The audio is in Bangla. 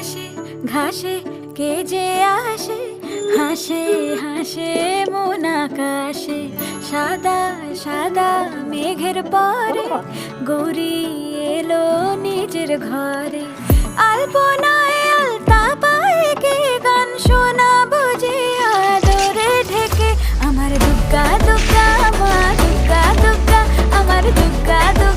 ঘাসে ঘাসে কে যে আসে, হাসে হাসে মন আকাশে। সাদা সাদা মেঘের পরে গৌরী এলো নিজের ঘরে। আলপনায় আলতা পায়ে কে গান শোনাবো যে আদরে ঢেকে। আমার দুগ্গা দুগ্গা মা দুগ্গা দুগ্গা, আমার দুগ্গা দুগ্গা